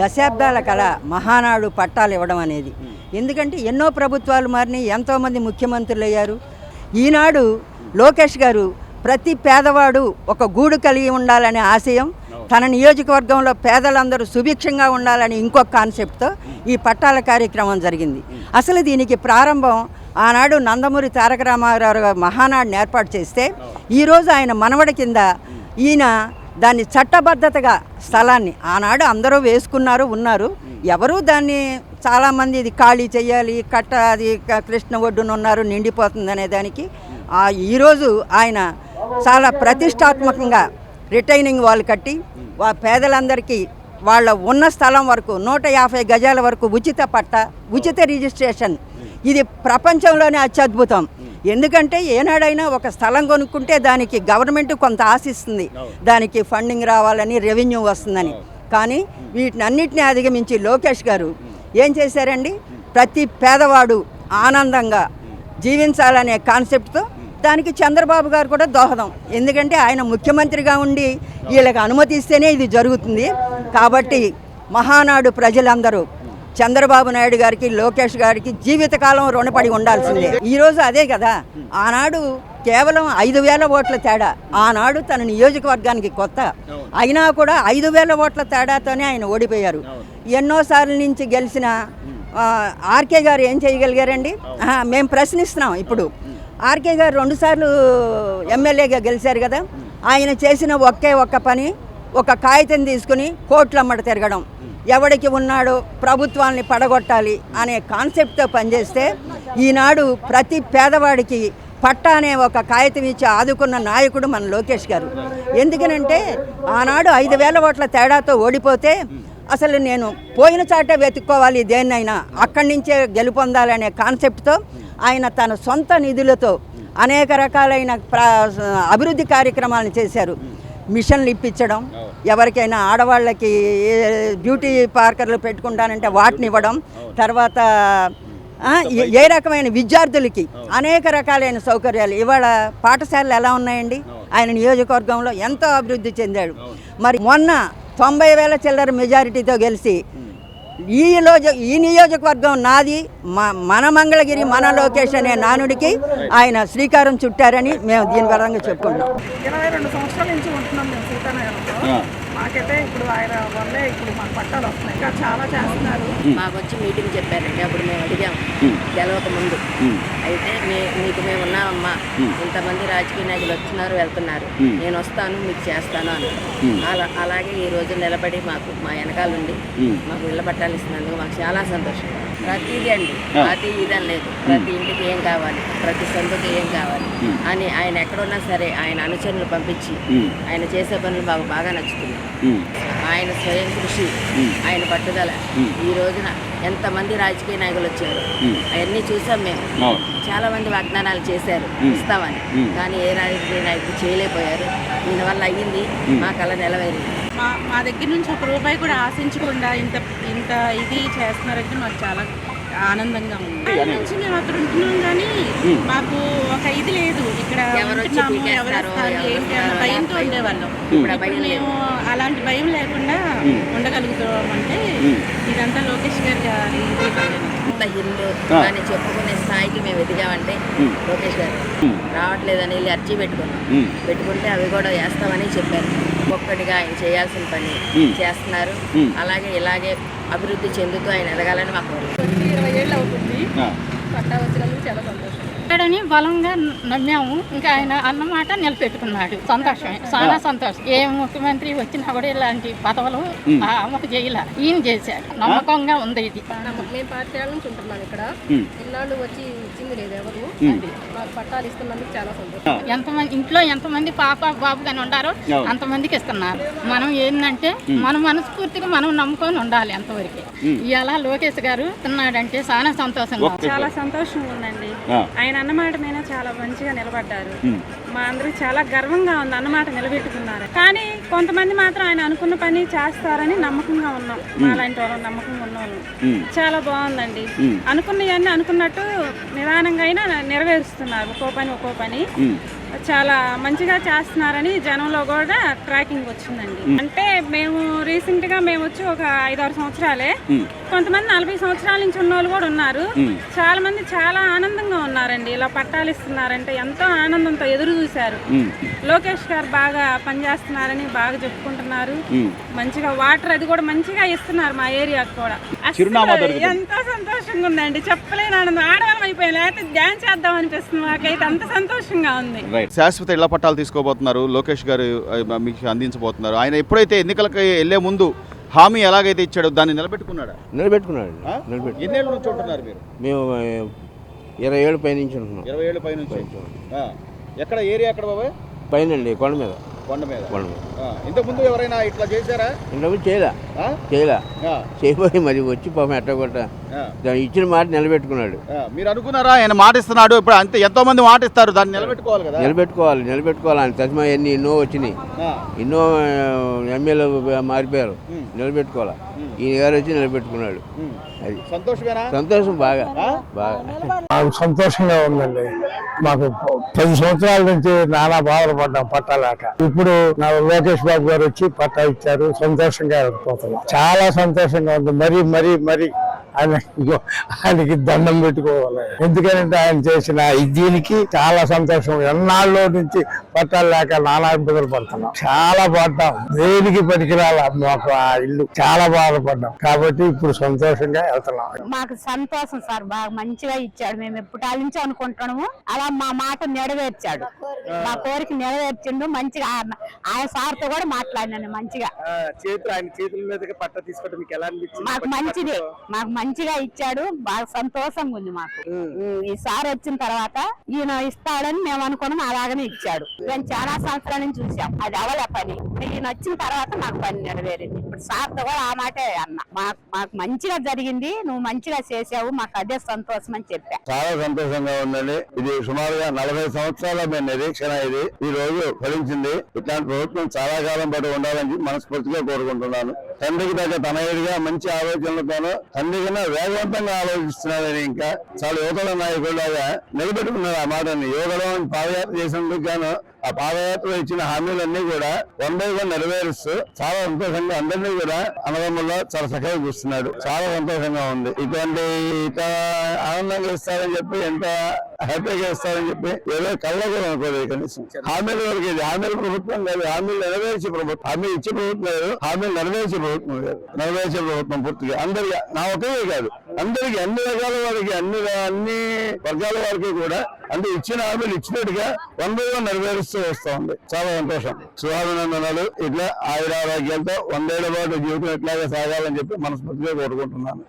దశాబ్దాల కళ మహానాడు పట్టాలు ఇవ్వడం అనేది. ఎందుకంటే ఎన్నో ప్రభుత్వాలు మారిని, ఎంతోమంది ముఖ్యమంత్రులు అయ్యారు. ఈనాడు లోకేష్ గారు ప్రతి పేదవాడు ఒక గూడు కలిగి ఉండాలనే ఆశయం, తన నియోజకవర్గంలో పేదలందరూ సుభిక్షంగా ఉండాలని ఇంకొక కాన్సెప్ట్తో ఈ పట్టాల కార్యక్రమం జరిగింది. అసలు దీనికి ప్రారంభం ఆనాడు నందమూరి తారక రామారావు గారు మహానాడుని ఏర్పాటు చేస్తే, ఈరోజు ఆయన మనవడి కింద ఈయన దాన్ని చట్టబద్ధతగా స్థలాన్ని ఆనాడు అందరూ వేసుకున్నారు, ఉన్నారు. ఎవరు దాన్ని చాలామంది ఇది ఖాళీ చేయాలి, కట్ట అది కృష్ణ ఒడ్డున ఉన్నారు, నిండిపోతుంది అనే దానికి ఈరోజు ఆయన చాలా ప్రతిష్టాత్మకంగా రిటైనింగ్ వాల్ కట్టి పేదలందరికీ వాళ్ళ ఉన్న స్థలం వరకు 150 గజాల వరకు ఉచిత పట్ట, ఉచిత రిజిస్ట్రేషన్. ఇది ప్రపంచంలోనే అత్యద్భుతం. ఎందుకంటే ఏనాడైనా ఒక స్థలం కొనుక్కుంటే దానికి గవర్నమెంట్ కొంత ఆశిస్తుంది, దానికి ఫండింగ్ రావాలని, రెవెన్యూ వస్తుందని. కానీ వీటినన్నిటినీ అధిగమించి లోకేష్ గారు ఏం చేశారండి, ప్రతి పేదవాడు ఆనందంగా జీవించాలనే కాన్సెప్ట్తో దానికి చంద్రబాబు గారు కూడా దోహదం. ఎందుకంటే ఆయన ముఖ్యమంత్రిగా ఉండి వీళ్ళకి అనుమతి ఇస్తేనే ఇది జరుగుతుంది. కాబట్టి మహానాడు ప్రజలందరూ చంద్రబాబు నాయుడు గారికి, లోకేష్ గారికి జీవితకాలం రుణపడి ఉండాల్సిందే. ఈరోజు అదే కదా, ఆనాడు కేవలం 5,000 ఓట్ల తేడా. ఆనాడు తన నియోజకవర్గానికి కొత్త అయినా కూడా 5,000 ఓట్ల తేడాతోనే ఆయన ఓడిపోయారు. ఎన్నోసార్లు నుంచి గెలిచిన ఆర్కే గారు ఏం చేయగలిగారండి? మేము ప్రశ్నిస్తున్నాం. ఇప్పుడు ఆర్కే గారు 2 సార్లు ఎమ్మెల్యేగా గెలిచారు కదా, ఆయన చేసిన ఒక్క పని, ఒక కాగితం తీసుకుని కోట్లమ్మట తిరగడం, ఎవడికి ఉన్నాడో ప్రభుత్వాన్ని పడగొట్టాలి అనే కాన్సెప్ట్తో పనిచేస్తే ఈనాడు ప్రతి పేదవాడికి పట్టా అనే ఒక కాగితం ఇచ్చి ఆదుకున్న నాయకుడు మన లోకేష్ గారు. ఎందుకనంటే ఆనాడు 5,000 ఓట్ల తేడాతో ఓడిపోతే అసలు నేను పోయిన చాటే వెతుక్కోవాలి, దేన్నైనా అక్కడి నుంచే గెలుపొందాలనే కాన్సెప్ట్తో ఆయన తన సొంత నిధులతో అనేక రకాలైన అభివృద్ధి కార్యక్రమాలను చేశారు. మిషన్లు ఇప్పించడం, ఎవరికైనా ఆడవాళ్ళకి బ్యూటీ పార్లర్లు పెట్టుకుంటానంటే వాటిని ఇవ్వడం, తర్వాత ఏ రకమైన విద్యార్థులకి అనేక రకాలైన సౌకర్యాలు. ఇవాళ పాఠశాలలు ఎలా ఉన్నాయండి? ఆయన నియోజకవర్గంలో ఎంతో అభివృద్ధి చెందాడు. మరి మొన్న 90,000 చిల్లర మెజారిటీతో గెలిచి ఈ నియోజకవర్గం నాది, మన మంగళగిరి, మన లోకేష్ అనే నానుడికి ఆయన శ్రీకారం చుట్టారని మేము దీని పరంగా చెప్పుకుంటాం. 22 సంవత్సరాల నుంచి ఉంటున్నాం మేము సీతానగరంలో. మాకైతే ఇప్పుడు ఆయన వల్లే ఇప్పుడు మాకు పట్టాలు వస్తున్నాయి. ఇంకా చాలా చేస్తున్నారు. మాకు వచ్చి మీటింగ్ చెప్పారండి. అప్పుడు మేము అడిగాము గెలవక ముందు, అయితే మీకు మేము ఉన్నామమ్మా, ఇంతమంది రాజకీయ నాయకులు వస్తున్నారు, వెళ్తున్నారు, నేను వస్తాను, మీకు చేస్తాను అన్నారు. అలాగే ఈ రోజు నిలబడి మాకు మా వెనకాల ఉండి మాకు ఇళ్ళ పట్టాలు ఇస్తున్నందుకు మాకు చాలా సంతోషం. ప్రతిదీ అండి, ప్రతి ఇదని లేదు, ప్రతి ఇంటికి ఏం కావాలి, ప్రతి సొంతకి ఏం కావాలి అని ఆయన ఎక్కడున్నా సరే ఆయన అనుచరులు పంపించి ఆయన చేసే పనులు మాకు బాగా నచ్చుతుంది. ఆయన స్వయం కృషి, ఆయన పట్టుదల. ఈ రోజున ఎంతమంది రాజకీయ నాయకులు వచ్చారు, అవన్నీ చూసాం మేము. చాలా మంది వాగ్దానాలు చేశారు ఇస్తామని, కానీ ఏ రాజకీయ నాయకులు చేయలేకపోయారు. దీనివల్ల అయ్యింది, మా కళ నెలవేరింది. మా దగ్గర నుంచి ₹1 కూడా ఆశించకుండా ఇంత ఇది చేస్తున్నారంటే మాకు చాలా ఆనందంగా ఉంది. నుంచి మేము అక్కడ ఉంటున్నాం, కానీ మాకు ఒక ఇది లేదు. ఇక్కడ భయంతో ఉండేవాళ్ళం. ఇప్పుడు మేము అలాంటి భయం లేకుండా ఉండగలుగుతామంటే ఇదంతా లోకేష్ గారి హిందూ అని చెప్పుకునే స్థాయికి మేము ఎదిగామంటే లోకేష్ గారు. రావట్లేదని వెళ్ళి అర్జీ పెట్టుకుంటే అవి కూడా వేస్తామని చెప్పారు. ఒక్కటిగా ఆయన చేయాల్సిన పని చేస్తున్నారు. అలాగే ఇలాగే అభివృద్ధి చెందుతూ ఆయన ఎదగాలని మాకు 20 ఏళ్ళు అవుతుంది. పట్టా వచ్చినందుకు చాలా సంతోషం. ఇక్కడని బలంగా నమ్మాము. ఇంకా ఆయన అన్నమాట నిలబెట్టుకున్నాడు. సంతోషమే, చాలా సంతోషం. ఏ ముఖ్యమంత్రి వచ్చినా కూడా ఇలాంటి పదవులు అమ్మకు చేయాల, ఈయన చేశాడు. నమ్మకంగా ఉంది ఇది. మేము 10 ఏళ్ళ నుంచి ఉంటున్నాం ఇక్కడ. ఇన్నాళ్ళు వచ్చి ఇచ్చింది లేదు ఎవరు. మాకు పట్టాలు ఇస్తున్నందుకు చాలా సంతోషం. ఎంతమంది ఇంట్లో ఎంతమంది పాప బాబు కానీ ఉండారో అంతమందికి ఇస్తున్నారు. మనం ఏంటంటే మనం మనస్ఫూర్తిగా మనం నమ్ముకొని ఉండాలి అంతవరకు. ఇలా లోకేష్ గారు ఇస్తున్నాడంటే చాలా సంతోషంగా, చాలా సంతోషంగా ఉందండి. ఆయన అన్నమాట మీద చాలా మంచిగా నిలబడ్డారు. మా అందరికి చాలా గర్వంగా ఉంది, అన్నమాట నిలబెట్టుకున్నారు. కానీ కొంతమంది మాత్రం ఆయన అనుకున్న పని చేస్తారని నమ్మకంగా ఉన్నాం. మా లాంటి వాళ్ళు నమ్మకంగా ఉన్న వాళ్ళు చాలా బాగుందండి. అనుకున్నవన్నీ అనుకున్నట్టు నిదానంగా అయినా నెరవేరుస్తున్నారు. ఒక్కో పని చాలా మంచిగా చేస్తున్నారని జనంలో కూడా ట్రాకింగ్ వచ్చిందండి. అంటే మేము రీసెంట్ గా మేము వచ్చి ఒక 5-6 సంవత్సరాలే, కొంతమంది 40 సంవత్సరాల నుంచి ఉన్న వాళ్ళు కూడా ఉన్నారు. చాలా మంది చాలా ఆనందంగా ఉన్నారండి. ఇలా పట్టాలు ఇస్తున్నారంటే ఎంతో ఆనందంతో ఎదురు చూశారు. లోకేష్ గారు బాగా పనిచేస్తున్నారని బాగా చెప్పుకుంటున్నారు. మంచిగా వాటర్ అది కూడా మంచిగా ఇస్తున్నారు మా ఏరియాకి కూడా. ఎంతో సంతోషంగా ఉందండి, చెప్పలేని ఆనందం. ఆడవాళ్ళం అయిపోయాం, లేకపోతే డ్యాన్స్ చేద్దాం అనిపిస్తుంది మాకైతే, అంత సంతోషంగా ఉంది. శాశ్వత ఇళ్ల పట్టాలు తీసుకోబోతున్నారు, లోకేష్ గారు మీకు అందించబోతున్నారు. ఆయన ఎప్పుడైతే ఎన్నికలకు వెళ్లే ముందు హామీ ఎలాగైతే ఇచ్చాడో దాన్ని నిలబెట్టుకున్నాడు. ఎన్నేళ్ళ నుంచి ఉంటున్నారు మీరు? మేము 20 ఏళ్ళ పై నుంచి ఉంటున్నాం. 20 ఏళ్ళ పై నుంచి. ఎక్కడ ఏరియా ఎక్కడ బాబాయ్? పైనండి, కొండ మీద. ఇంతకుముందు ఎవరైనా ఇట్లా చేశారా? ఇంతకుముందు చేయబోయి మరి వచ్చి పాపం ఎట్టగొట్ట ఇచ్చిన మాట నిలబెట్టుకున్నాడు. మీరు అనుకున్నారా ఆయన మాట ఇస్తున్నాడు? ఇప్పుడు అంతే, ఎంతో మంది మాట ఇస్తారు, దాన్ని నిలబెట్టుకోవాలి కదా. నిలబెట్టుకోవాలి అని తస్మా ఎన్నో వచ్చినాయి, ఎన్నో ఎమ్మెల్యేలు మారిపోయారు, నిలబెట్టుకోవాలి. ఈయన గారు వచ్చి నిలబెట్టుకున్నాడు. అది సంతోషం, బాగా మాకు సంతోషంగా ఉందండి. మాకు 10 సంవత్సరాల నుంచి నానా బాధలు పడ్డాం పట్టాలేక. ఇప్పుడు నా లోకేష్ బాబు గారు వచ్చి పట్టా ఇచ్చారు, సంతోషంగా వెళ్ళిపోతున్నాం. చాలా సంతోషంగా ఉంది. మరి ఆయనకి దండం పెట్టుకోవాలి. ఎందుకంటే ఆయన చేసిన దీనికి చాలా సంతోషం. ఎన్నాళ్ళలో నుంచి పట్టాలు లేక నానా ఇబ్బందులు పడుతున్నాం, చాలా పడ్డాం. దేనికి పనికిరాల మాకు ఆ ఇల్లు, చాలా బాధపడ్డాం. కాబట్టి ఇప్పుడు సంతోషంగా వెళ్తున్నాం. మాకు సంతోషం సార్, బాగా మంచిగా ఇచ్చాడు. మేము ఎప్పటి నుంచి అనుకుంటున్నాము, అలా మా మాట నెరవేర్చాడు. మా కోరిక నెరవేర్చిండు. మంచిగా ఆయన సార్తో కూడా మాట్లాడినాను మంచిగా. ఆయన చేతుల మీదకి పట్ట తీసుకోవడం మీకు ఎలా అనిపించింది? మాకు మంచిదే, మాకు మంచిగా ఇచ్చాడు. బాగా సంతోషంగా ఉంది మాకు. ఈ సార్ వచ్చిన తర్వాత ఈయన ఇస్తాడని మేము అనుకున్నాం, అలాగనే ఇచ్చాడు. మేము చాలా సంవత్సరాల నుంచి చూసాం, అది అవలే పని. ఈయన వచ్చిన తర్వాత మాకు పని నెరవేరింది. ఇప్పుడు సార్తో కూడా ఆ మాటే అన్న, మాకు మంచిగా జరిగింది, నువ్వు మంచిగా చేసావు, మాకు అదే సంతోషం అని చెప్పా. చాలా సంతోషంగా ఉందండి. ఇది సుమారుగా 40 సంవత్సరాల మేము నిరీక్షణ ఇది ఈ రోజు ఫలించింది. ఇట్లాంటి ప్రభుత్వం చాలా కాలం పాటు ఉండాలని మనస్ఫూర్తిగా కోరుకుంటున్నాను. తండ్రికి తగ్గ తనయుడిగా మంచి ఆలోచనలతోనూ తండ్రి కన్నా వేగవంతంగా ఆలోచిస్తున్నాడని, ఇంకా చాలా యువతల నాయకుడిలాగా నిలబెట్టుకున్నారు ఆ మాటని. యువతలో పాదయాత్ర చేసినందుకు గాను ఆ పాదయాత్ర ఇచ్చిన హామీలన్నీ కూడా 1 by 1 నెరవేరుస్తూ చాలా సంతోషంగా అందరినీ కూడా అన్నదమ్ముల్లో చాలా చక్కగా చూస్తున్నాడు. చాలా సంతోషంగా ఉంది. ఇటువంటి ఆనందంగా ఇస్తారని చెప్పి, ఎంత హ్యాపీగా ఇస్తారని చెప్పి ఏదో కళ్ళ కూడా అనుకోలేదు. కనీసం హామీల వరకు ఇది హామీల ప్రభుత్వం కాదు, హామీలు నెరవేర్చే ప్రభుత్వం. హామీ ఇచ్చే ప్రభుత్వం కాదు, హామీలు నెరవేర్చే ప్రభుత్వం కాదు. నెరవేర్చే ప్రభుత్వం పూర్తిగా అందరికీ, నా ఒకే కాదు, అందరికీ, అన్ని రకాల వారికి, అన్ని వర్గాల వారికి కూడా అంటే ఇచ్చిన హామీలు ఇచ్చినట్టుగా 1 by 1 నెరవేరుస్తూ వస్తూ ఉంది. చాలా సంతోషం. శుభాభినందనలు. ఇట్లా ఆయురారోగ్యాలతో 100 ఏళ్ల పాటు జీవితం ఇట్లాగే సాగాలని చెప్పి మనస్ఫూర్తిగా కోరుకుంటున్నాను.